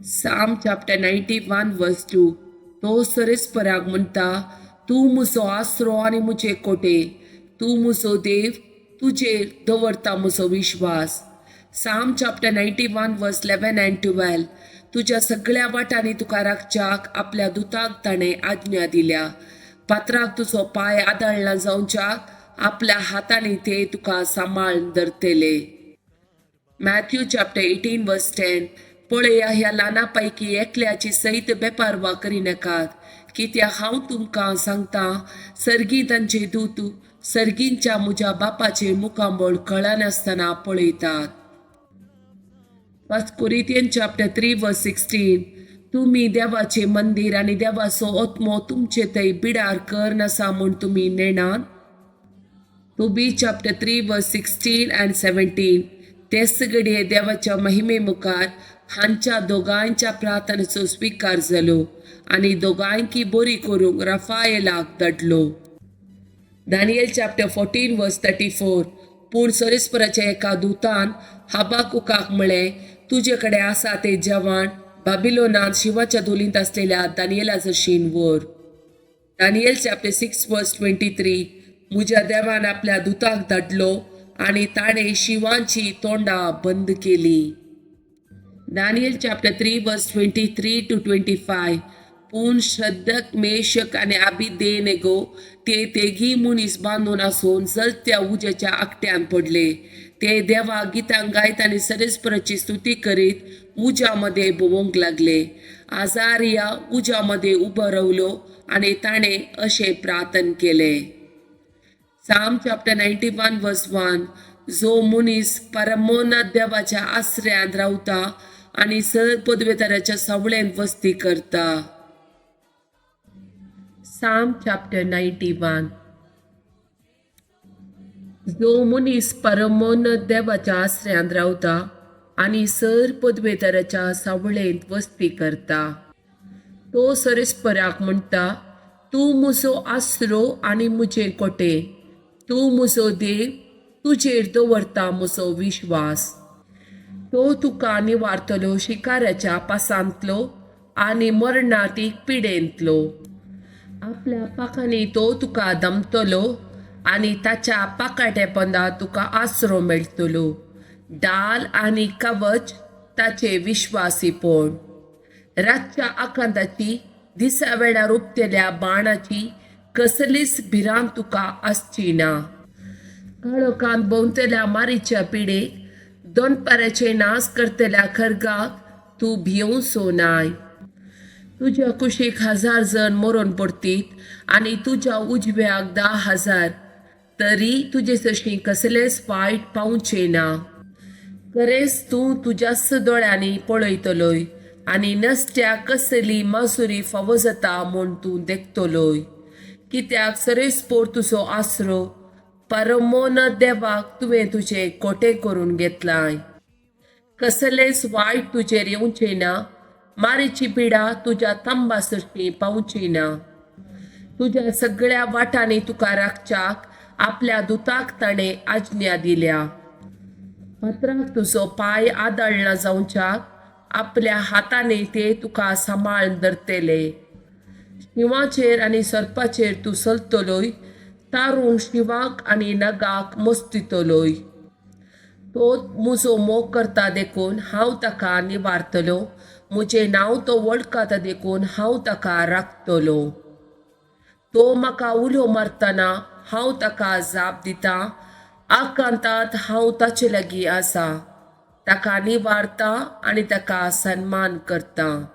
Psalm chapter 91 verse 2. तो सरेस्पराक म्हणटा, तूं म्हजो आसरो आनी म्हजे कोटे, तूं म्हजो देव, तुजेर दवरता म्हजो विश्वास. Psalm chapter 91 verse 11 and 12. तुज्या सगळ्या वाटांनी तुका राखच्याक आपल्या दुताक ताणें आज्ञा दिल्या. पात्राक तुजो पांय आदळना जावच्याक आपल्या हातांनी ते तुका सांबाळून धरतले. Matthew chapter 18 verse 10. पळया, ह्या ल्हाना पैकी एकल्याची सैत बेपारवा करिनाकात, कित्याक हांव तुमकां सांगता, सर्गी तांचे दूत सर्गींच्या म्हज्या बापाचे मुखांबळ कळनासतना पळयतात. 1 Corinthians chapter 3 verse 16. तुम्ही देवाचे मंदिर आनी देवाचो आत्मो तुमचे थंय बिडार कर नसा म्हूण तुम्ही नेणात. Tobit chapter 3 verse 16 and 17. तेच घडये देवाच्या महिमे मुखार हांच्या दोगांच्या प्रार्थनेचो स्वीकार जालो आनी दोगांकी बरी करूंक रफायेलाक धाडलो. Daniel chapter 14 verse 34. पूण सरेस्पराच्या एका दुतान हबाकुकाक म्हळें, तुजे कडेन आसा ते जेवण बाबिलोनांत शिवाच्या धुलींत असलेल्या दानियेलाचो शीन व्हर. Daniel chapter 6 verse 23. म्हज्या देवान आपल्या दुताक धाडलो आनी ताणें शिवांची तोंडां बंद केली. Daniel chapter 3 verse 23 to 25. पूण श्रद्धक, मेशक आनी आबिदेनेगो ते तेगी मनीस बांदून आसून जळत्या उज्याच्या आकट्यान पडले. ते देवा गितां गायत आनी सरेस्पराची स्तुती करीत उज्यामध्ये भोवंक लागले. आजारिया उज्यामध्ये उबो रावलो आनी ताणें अशें प्रार्थन केले. Psalm chapter 91 verse 1. जो मनीस परमोन्नत देवाच्या आश्रयांत रावता आनी सर पदवेताराच्या सावळेंत वस्ती करता. Psalm chapter 91. जो मनीस परमोन्नत देवाच्या आश्रयांत रावता आनी सर पदवेताराच्या सावळेंत वस्ती करता. तो सरेस्पराक म्हणटा, तूं म्हजो आसरो आनी म्हजे कोटे, तूं म्हजो देव, तुजेर दवरता म्हजो विश्वास. तो तुका निवारतलो शिकाराच्या पासांतलो आनी मरणातीक पिडेंतलो. आपल्या पाखांनी तो तुका दमतलो आनी ताच्या पाकाटेपणां तुका आसरो मेळटलो. डाल आनी कवच ताचे विश्वासीपण. रातच्या आकांताची, दिसा वेळार उपतेल्या बाणाची कसलीच भिरांत तुका आसची ना. काळोखांत भोंवतल्या मारीच्या पिडेक, दोनपाराचे नास करतल्या खरगाक तूं भियोंसो नाय. तुज्या कुशीक 1000 जण मरून पडटीत आनी तुज्या उजव्याक 10,000, तरी तुजे तशी कसलेच वायट पावचे ना. खरेंच तूं तुज्याच दोळ्यांनी पळयतलोय आनी नसत्या कसली मासुरी फावो जाता म्हूण तूं देखतलोय. कित्याक सरेस्पोर तुजो आसरो परमोन्नत देवाक तुवें तुजे कोटे करून घेतलाय. कसलेच वायट तुजेर येवचें ना. मारीची पिडा तुज्या तंबा सरशी पावची ना. तुज्या सगळ्या वाटांनी तुका राखच्याक आपल्या दुताक ताणें आज्ञा दिल्या. पात्राक तुजो पांय आदळना जावच्याक आपल्या हातांनी ते तुका सांबाळून धरतले. शिवाचेर आनी सर्पाचेर तूं चलतलोय, तारून शिवाक आनी नगाक मस्तितलोय. तो म्हजो मोग करता देखून हांव ताका निवारतलो, म्हजें नांव तो वळखता देखून हांव ताका राखतलो. तो म्हाका उलो मारतना हांव ताका जाप दितां. आकांतांत हांव ताचे लागीं आसा. ताका निवारता आनी ताका सन्मान करता.